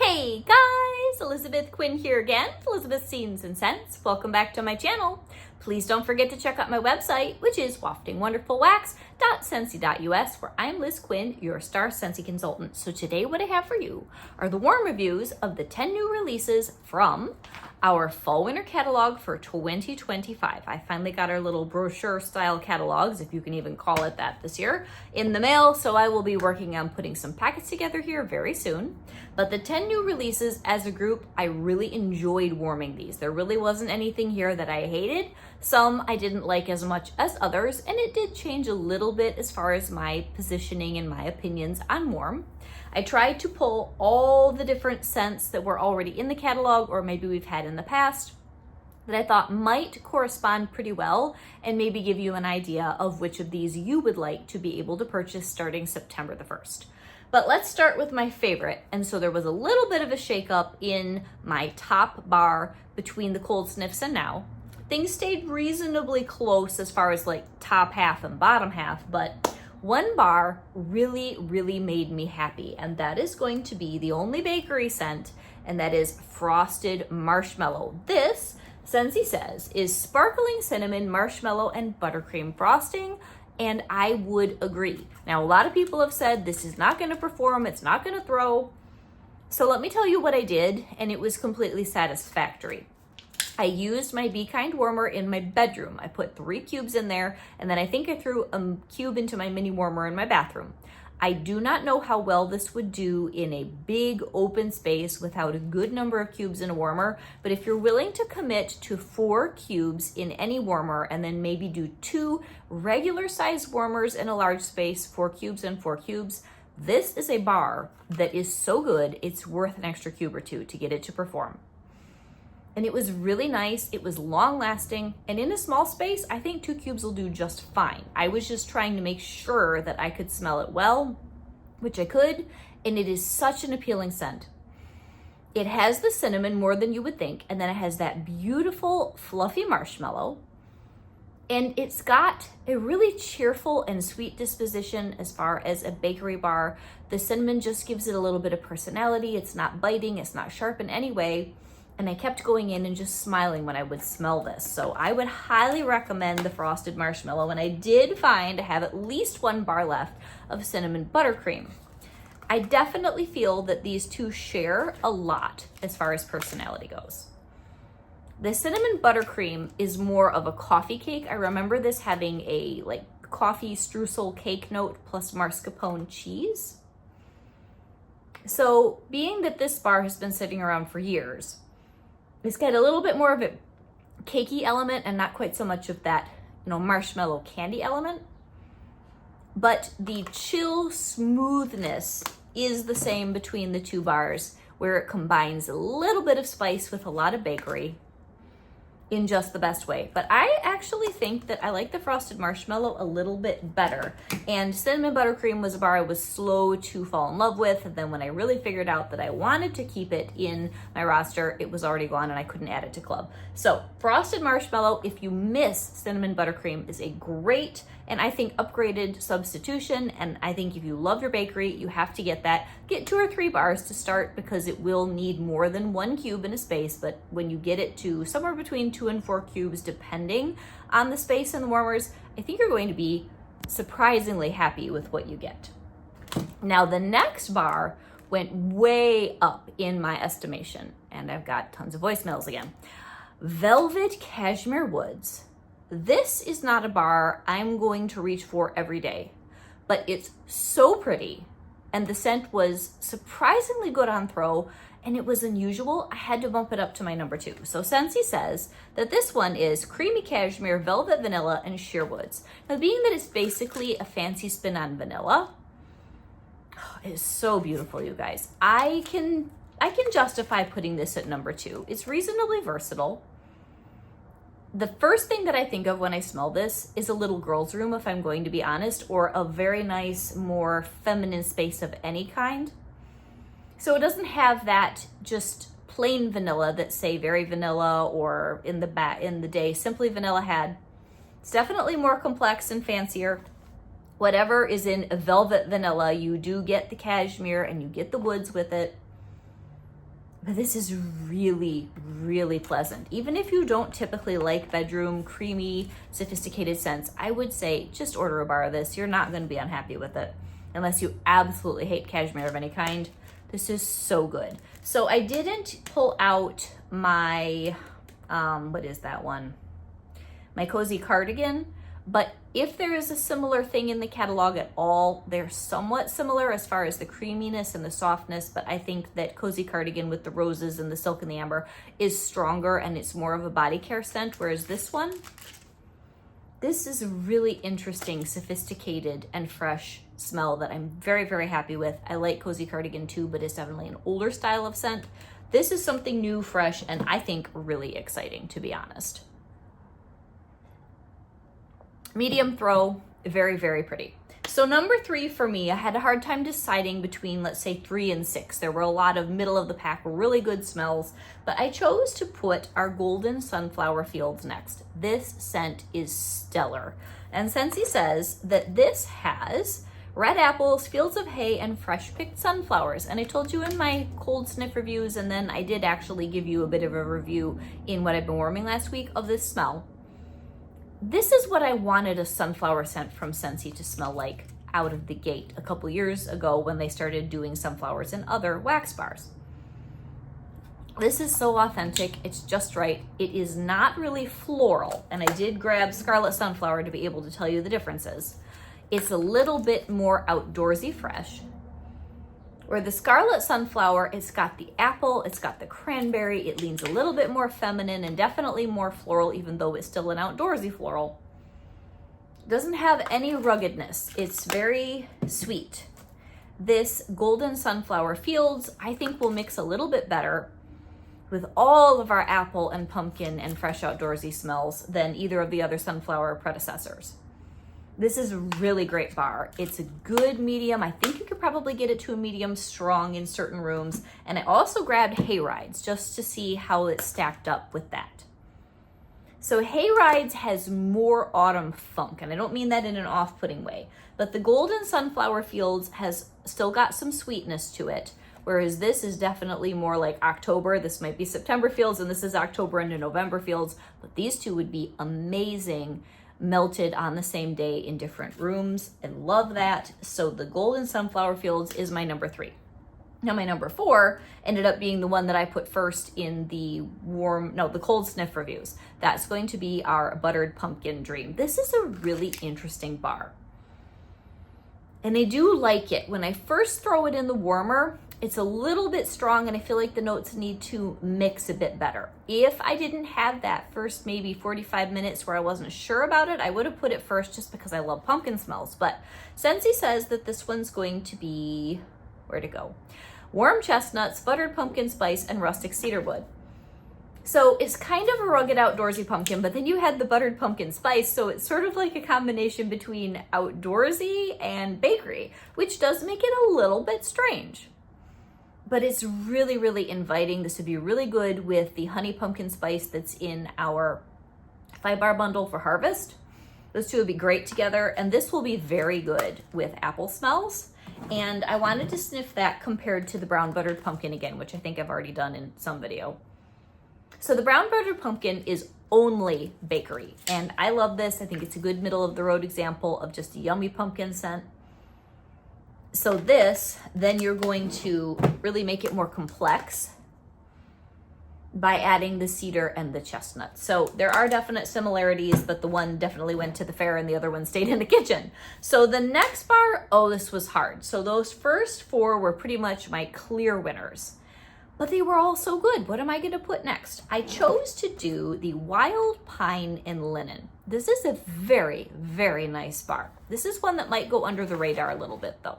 Hey guys, Elizabeth Quinn here again, Elizabeth's Scenes and Scents. Welcome back to my channel. Please don't forget to check out my website, which is waftingwonderfulwax.scentsy.us, where I'm Liz Quinn, your star Scentsy consultant. So today what I have for you are the warm reviews of the 10 new releases from our fall winter catalog for 2025. I finally got our little brochure style catalogs, if you can even call it that, this year in the mail. So I will be working on putting some packets together here very soon. But the 10 new releases as a group, I really enjoyed warming these. There really wasn't anything here that I hated. Some I didn't like as much as others, and it did change a little bit as far as my positioning and my opinions on warm. I tried to pull all the different scents that were already in the catalog, or maybe we've had in the past, that I thought might correspond pretty well and maybe give you an idea of which of these you would like to be able to purchase starting September the 1st. But let's start with my favorite. And so there was a little bit of a shakeup in my top bar between the cold sniffs and now. Things stayed reasonably close as far as like top half and bottom half, but one bar really made me happy, and that is going to be the only bakery scent, and that is frosted marshmallow. This, Scentsy says, is sparkling cinnamon, marshmallow, and buttercream frosting, and I would agree. Now, a lot of people have said this is not going to perform, it's not going to throw. So let me tell you what I did, and it was completely satisfactory. I used my Be Kind warmer in my bedroom. I put 3 cubes in there, and then I think I threw a cube into my mini warmer in my bathroom. I do not know how well this would do in a big open space without a good number of cubes in a warmer, but if you're willing to commit to 4 cubes in any warmer and then maybe do 2 regular size warmers in a large space, 4 cubes and 4 cubes, this is a bar that is so good, it's worth an extra cube or 2 to get it to perform. And it was really nice, it was long lasting, and in a small space, I think 2 cubes will do just fine. I was just trying to make sure that I could smell it well, which I could, and it is such an appealing scent. It has the cinnamon more than you would think, and then it has that beautiful fluffy marshmallow, and it's got a really cheerful and sweet disposition as far as a bakery bar. The cinnamon just gives it a little bit of personality. It's not biting, it's not sharp in any way. And I kept going in and just smiling when I would smell this. So I would highly recommend the frosted marshmallow. And I did find I have at least 1 bar left of cinnamon buttercream. I definitely feel that these two share a lot as far as personality goes. The cinnamon buttercream is more of a coffee cake. I remember this having a like coffee streusel cake note plus mascarpone cheese. So being that this bar has been sitting around for years, it's got a little bit more of a cakey element and not quite so much of that, marshmallow candy element. But the chill smoothness is the same between the 2 bars, where it combines a little bit of spice with a lot of bakery in just the best way. But I actually think that I like the frosted marshmallow a little bit better. And cinnamon buttercream was a bar I was slow to fall in love with. And then when I really figured out that I wanted to keep it in my roster, it was already gone and I couldn't add it to club. So frosted marshmallow, if you miss cinnamon buttercream, is a great and I think upgraded substitution. And I think if you love your bakery, you have to get that. Get 2 or 3 bars to start because it will need more than 1 cube in a space. But when you get it to somewhere between 2 and 4 cubes, depending on the space and the warmers, I think you're going to be surprisingly happy with what you get. Now, the next bar went way up in my estimation, and I've got tons of voicemails again. Velvet Cashmere Woods. This is not a bar I'm going to reach for every day, but it's so pretty, and the scent was surprisingly good on throw, and it was unusual. I had to bump it up to my number 2. So Scentsy says that this one is creamy cashmere, velvet vanilla, and sheerwoods. Now, being that it's basically a fancy spin on vanilla, it is so beautiful, you guys. I can justify putting this at number 2. It's reasonably versatile. The first thing that I think of when I smell this is a little girl's room, if I'm going to be honest, or a very nice, more feminine space of any kind. So it doesn't have that just plain vanilla that, say, Very Vanilla or in the day Simply Vanilla had. It's definitely more complex and fancier. Whatever is in a velvet vanilla, you do get the cashmere and you get the woods with it. But this is really, really pleasant. Even if you don't typically like bedroom, creamy, sophisticated scents, I would say just order a bar of this. You're not going to be unhappy with it unless you absolutely hate cashmere of any kind. This is so good. So I didn't pull out my, what is that one? My cozy cardigan. But if there is a similar thing in the catalog at all, they're somewhat similar as far as the creaminess and the softness, but I think that Cozy Cardigan with the roses and the silk and the amber is stronger and it's more of a body care scent, whereas this one, this is a really interesting, sophisticated, and fresh smell that I'm very, very happy with. I like Cozy Cardigan too, but it's definitely an older style of scent. This is something new, fresh, and I think really exciting, to be honest. Medium throw, very, very pretty. So number 3 for me, I had a hard time deciding between, let's say, 3 and 6. There were a lot of middle of the pack, really good smells, but I chose to put our Golden Sunflower Fields next. This scent is stellar. And Scentsy says that this has red apples, fields of hay, and fresh picked sunflowers. And I told you in my cold sniff reviews, and then I did actually give you a bit of a review in what I've been warming last week of this smell. This is what I wanted a sunflower scent from Scentsy to smell like out of the gate a couple years ago when they started doing sunflowers in other wax bars. This is so authentic, it's just right. It is not really floral, and I did grab Scarlet Sunflower to be able to tell you the differences. It's a little bit more outdoorsy fresh, where the Scarlet Sunflower, it's got the apple, it's got the cranberry, it leans a little bit more feminine and definitely more floral, even though it's still an outdoorsy floral. It doesn't have any ruggedness. It's very sweet. This Golden Sunflower Fields, I think, will mix a little bit better with all of our apple and pumpkin and fresh outdoorsy smells than either of the other sunflower predecessors. This is a really great bar. It's a good medium. I think you could probably get it to a medium strong in certain rooms. And I also grabbed Hayrides just to see how it stacked up with that. So Hayrides has more autumn funk, and I don't mean that in an off-putting way, but the Golden Sunflower Fields has still got some sweetness to it, whereas this is definitely more like October. This might be September Fields, and this is October into November Fields, but these two would be amazing melted on the same day in different rooms. I love that. So the Golden Sunflower Fields is my number 3. Now my number 4 ended up being the one that I put first in the the cold sniff reviews. That's going to be our Buttered Pumpkin Dream. This is a really interesting bar. And I do like it. When I first throw it in the warmer, it's a little bit strong and I feel like the notes need to mix a bit better. If I didn't have that first maybe 45 minutes where I wasn't sure about it, I would have put it first just because I love pumpkin smells. But Scentsy says that this one's going to be, where'd it go? Warm chestnuts, buttered pumpkin spice, and rustic cedarwood. So it's kind of a rugged outdoorsy pumpkin, but then you had the buttered pumpkin spice, so it's sort of like a combination between outdoorsy and bakery, which does make it a little bit strange. But it's really, really inviting. This would be really good with the honey pumpkin spice that's in our 5-bar bundle for harvest. Those two would be great together, and this will be very good with apple smells. And I wanted to sniff that compared to the brown buttered pumpkin again, which I think I've already done in some video. So the brown buttered pumpkin is only bakery, and I love this. I think it's a good middle of the road example of just a yummy pumpkin scent. So this, then you're going to really make it more complex by adding the cedar and the chestnut. So there are definite similarities, but the one definitely went to the fair and the other one stayed in the kitchen. So the next bar, oh, this was hard. So those first 4 were pretty much my clear winners, but they were all so good. What am I going to put next? I chose to do the Wild Pine and Linen. This is a very, very nice bar. This is one that might go under the radar a little bit though.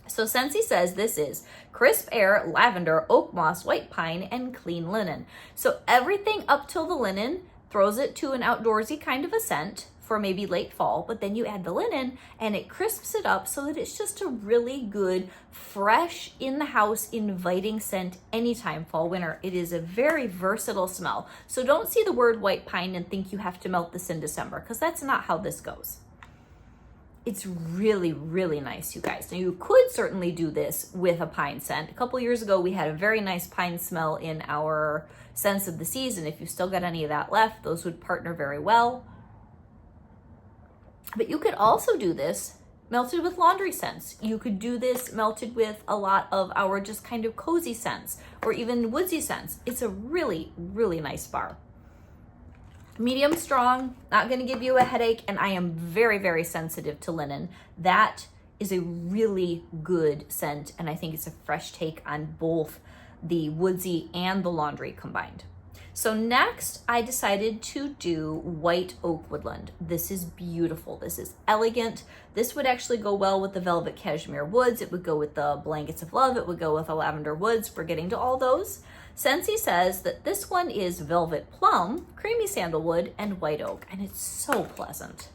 So Scentsy says this is crisp air, lavender, oak moss, white pine, and clean linen. So everything up till the linen throws it to an outdoorsy kind of a scent for maybe late fall, but then you add the linen and it crisps it up so that it's just a really good, fresh, in the house, inviting scent anytime fall, winter. It is a very versatile smell. So don't see the word white pine and think you have to melt this in December, because that's not how this goes. It's really, really nice, you guys. Now, you could certainly do this with a pine scent. A couple years ago, we had a very nice pine smell in our scents of the season. If you still got any of that left, those would partner very well. But you could also do this melted with laundry scents. You could do this melted with a lot of our just kind of cozy scents or even woodsy scents. It's a really, really nice bar. Medium strong, not going to give you a headache, and I am very, very sensitive to linen. That is a really good scent, and I think it's a fresh take on both the woodsy and the laundry combined. So next, I decided to do white oak woodland. This is beautiful. This is elegant. This would actually go well with the velvet cashmere woods. It would go with the blankets of love. It would go with the lavender woods. We're getting to all those. Scentsy says that this one is velvet plum, creamy sandalwood, and white oak, and it's so pleasant.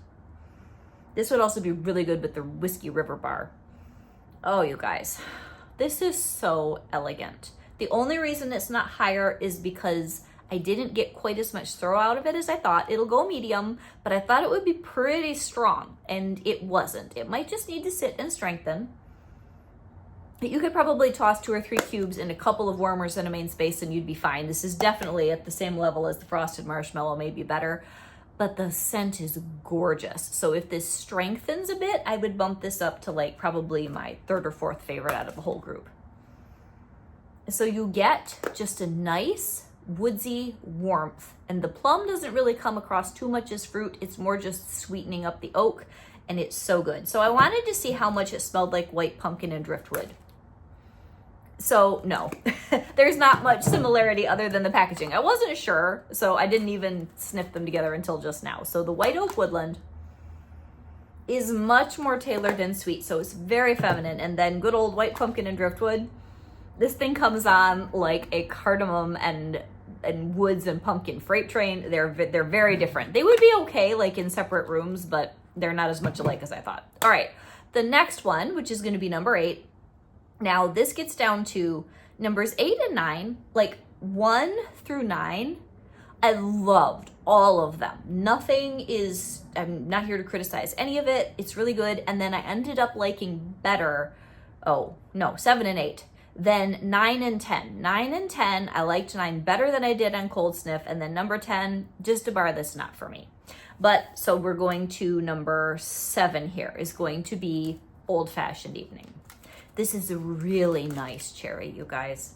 This would also be really good with the Whiskey River bar. Oh, you guys, this is so elegant. The only reason it's not higher is because I didn't get quite as much throw out of it as I thought. It'll go medium, but I thought it would be pretty strong, and it wasn't. It might just need to sit and strengthen. You could probably toss 2 or 3 cubes in a couple of warmers in a main space and you'd be fine. This is definitely at the same level as the frosted marshmallow, maybe better, but the scent is gorgeous. So if this strengthens a bit, I would bump this up to like probably my 3rd or 4th favorite out of the whole group. So you get just a nice woodsy warmth, and the plum doesn't really come across too much as fruit. It's more just sweetening up the oak, and it's so good. So I wanted to see how much it smelled like white pumpkin and driftwood. So no, there's not much similarity other than the packaging. I wasn't sure, so I didn't even sniff them together until just now. So the white oak woodland is much more tailored and sweet, so it's very feminine. And then good old white pumpkin and driftwood, this thing comes on like a cardamom and woods and pumpkin freight train. They're very different. They would be okay like in separate rooms, but they're not as much alike as I thought. All right, the next one, which is going to be number 8. Now this gets down to numbers 8 and 9, like 1 through 9. I loved all of them. I'm not here to criticize any of it. It's really good. And then I ended up liking better, 7 and 8, then 9 and 10. 9 and 10, I liked 9 better than I did on Cold Sniff. And then number 10, just a bar that's not for me. But so we're going to number 7 here is going to be Old Fashioned Evening. This is a really nice cherry, you guys.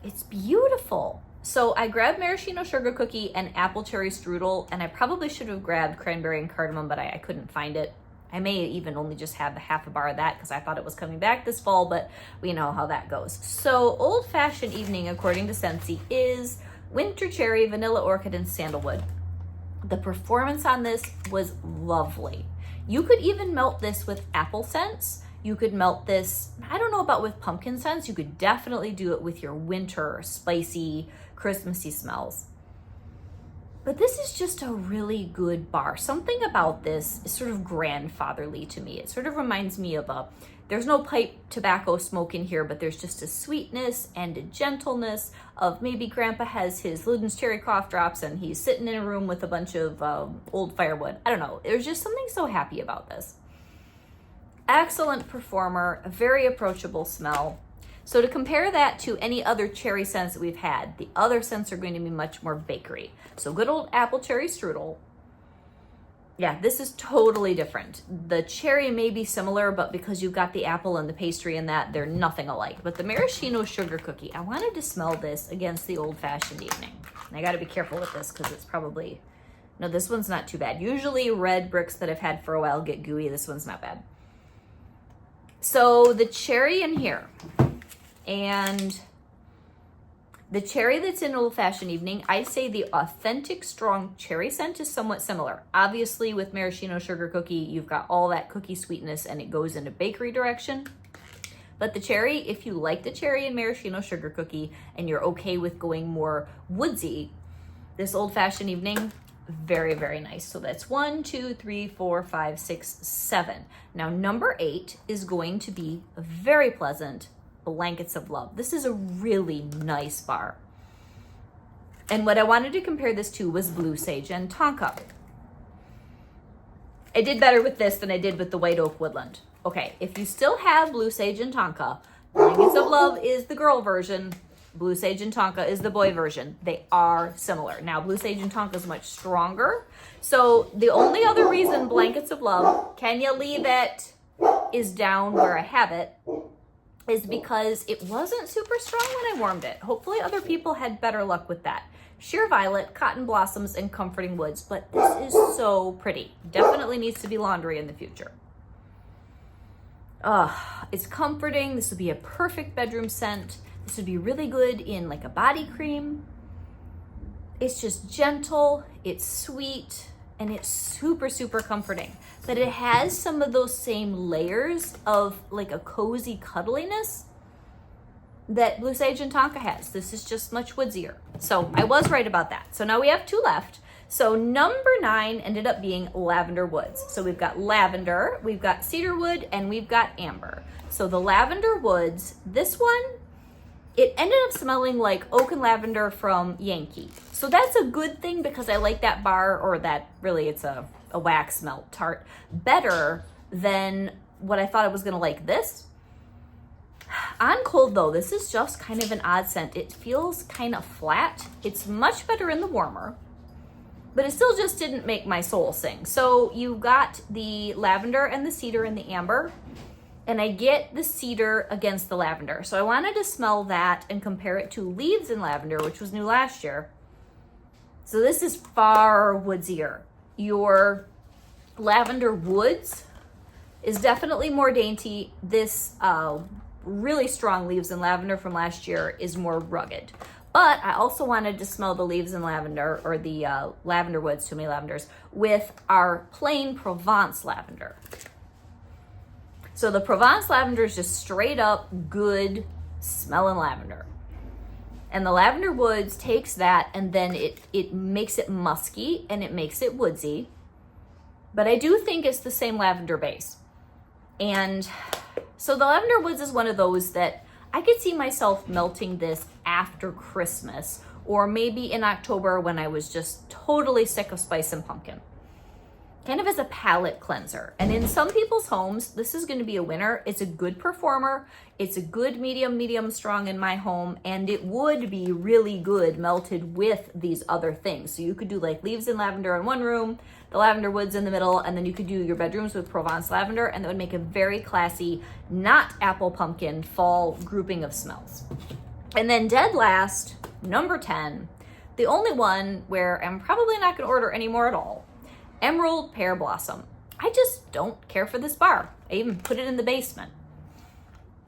It's beautiful. So I grabbed maraschino sugar cookie and apple cherry strudel, and I probably should have grabbed cranberry and cardamom, but I couldn't find it. I may even only just have half a bar of that because I thought it was coming back this fall, but we know how that goes. So Old Fashioned Evening, according to Scentsy, is winter cherry, vanilla orchid, and sandalwood. The performance on this was lovely. You could even melt this with apple scents. You could melt this, I don't know about with pumpkin scents. You could definitely do it with your winter, spicy, Christmassy smells. But this is just a really good bar. Something about this is sort of grandfatherly to me. It sort of reminds me of there's no pipe tobacco smoke in here, but there's just a sweetness and a gentleness of maybe Grandpa has his Luden's cherry cough drops and he's sitting in a room with a bunch of old firewood. I don't know. There's just something so happy about this. Excellent performer, a very approachable smell. So to compare that to any other cherry scents that we've had, the other scents are going to be much more bakery. So good old apple cherry strudel. Yeah, this is totally different. The cherry may be similar, but because you've got the apple and the pastry in that, they're nothing alike. But the maraschino sugar cookie, I wanted to smell this against the Old Fashioned Evening. And I got to be careful with this because it's probably, no, this one's not too bad. Usually red bricks that I've had for a while get gooey. This one's not bad. So the cherry in here and the cherry that's in Old Fashioned Evening, I'd say the authentic strong cherry scent is somewhat similar. Obviously with maraschino sugar cookie, you've got all that cookie sweetness and it goes in a bakery direction. But the cherry, if you like the cherry and maraschino sugar cookie and you're okay with going more woodsy, this Old Fashioned Evening, very, very nice. So that's 1, 2, 3, 4, 5, 6, 7. Now number 8 is going to be a very pleasant Blankets of Love. This is a really nice bar. And what I wanted to compare this to was Blue Sage and Tonka. I did better with this than I did with the white oak woodland. Okay, if you still have blue sage and tonka, Blankets of Love is the girl version. Blue sage and tonka is the boy version. They are similar. Now, blue sage and tonka is much stronger. So the only other reason Blankets of Love, can you leave it, is down where I have it, is because it wasn't super strong when I warmed it. Hopefully other people had better luck with that. Sheer Violet, Cotton Blossoms, and Comforting Woods, but this is so pretty. Definitely needs to be laundry in the future. It's comforting. This would be a perfect bedroom scent. This would be really good in like a body cream. It's just gentle, it's sweet, and it's super, super comforting. But it has some of those same layers of like a cozy cuddliness that Blue Sage and Tonka has. This is just much woodsier. So I was right about that. So now we have 2 left. So number 9 ended up being Lavender Woods. So we've got lavender, we've got cedarwood, and we've got amber. So the Lavender Woods, this one, it ended up smelling like oak and lavender from Yankee. So that's a good thing because I like that bar, or that really it's a wax melt tart, better than what I thought I was gonna like this. On cold though, this is just kind of an odd scent. It feels kind of flat. It's much better in the warmer, but it still just didn't make my soul sing. So you got the lavender and the cedar and the amber, and I get the cedar against the lavender. So I wanted to smell that and compare it to Leaves in Lavender, which was new last year. So this is far woodsier. Your Lavender Woods is definitely more dainty. This really strong Leaves in Lavender from last year is more rugged. But I also wanted to smell the Leaves in Lavender, or the Lavender Woods, too many lavenders, with our plain Provence lavender. So the Provence lavender is just straight up good smelling lavender. And the Lavender Woods takes that and then it makes it musky and it makes it woodsy. But I do think it's the same lavender base. And so the Lavender Woods is one of those that I could see myself melting this after Christmas, or maybe in October when I was just totally sick of spice and pumpkin. Kind of as a palate cleanser. And in some people's homes, this is going to be a winner. It's a good performer. It's a good medium strong in my home. And it would be really good melted with these other things. So you could do like Leaves in Lavender in one room, the Lavender Woods in the middle, and then you could do your bedrooms with Provence lavender, and that would make a very classy, not apple pumpkin fall grouping of smells. And then dead last, number 10, the only one where I'm probably not going to order any more at all, Emerald Pear Blossom. I just don't care for this bar. I even put it in the basement.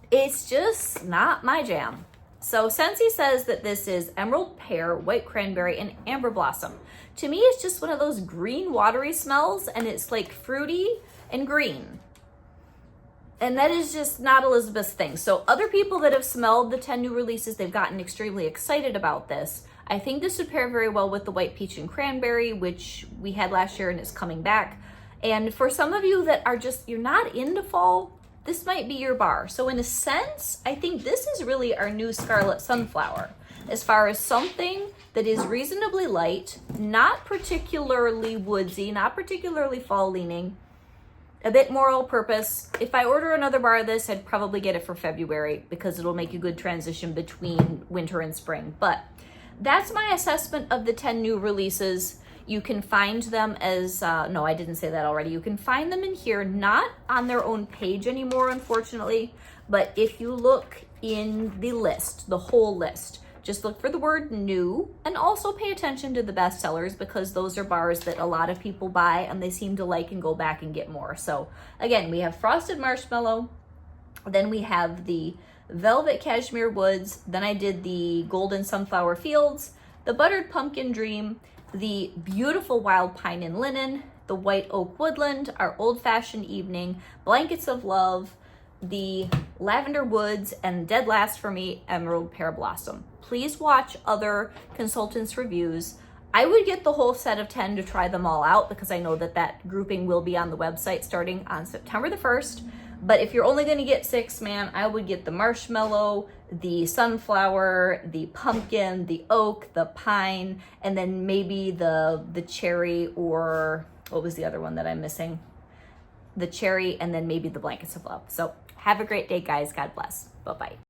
It's just not my jam. So Scentsy says that this is Emerald Pear, White Cranberry, and Amber Blossom. To me, it's just one of those green watery smells, and it's like fruity and green. And that is just not Elizabeth's thing. So other people that have smelled the 10 new releases, they've gotten extremely excited about this. I think this would pair very well with the White Peach and Cranberry, which we had last year and is coming back. And for some of you that are just, you're not into fall, this might be your bar. So in a sense, I think this is really our new Scarlet Sunflower, as far as something that is reasonably light, not particularly woodsy, not particularly fall leaning, a bit more all-purpose. If I order another bar of this, I'd probably get it for February because it'll make a good transition between winter and spring. But that's my assessment of the 10 new releases. You can find them as, no, I didn't say that already. You can find them in here, not on their own page anymore, unfortunately. But if you look in the list, the whole list, just look for the word new, and also pay attention to the bestsellers, because those are bars that a lot of people buy and they seem to like and go back and get more. So again, we have Frosted Marshmallow, then we have the Velvet Cashmere Woods, then I did the Golden Sunflower Fields, the Buttered Pumpkin Dream, the beautiful Wild Pine and Linen, the White Oak Woodland, our Old Fashioned Evening, Blankets of Love, the Lavender Woods, and dead last for me, Emerald Pear Blossom. Please watch other consultants' reviews. I would get the whole set of 10 to try them all out, because I know that that grouping will be on the website starting on September the 1st. But if you're only going to get 6, man, I would get the marshmallow, the sunflower, the pumpkin, the oak, the pine, and then maybe the cherry, or what was the other one that I'm missing? the cherry, and then maybe the blankets of love. So have a great day, guys. God bless. Bye-bye.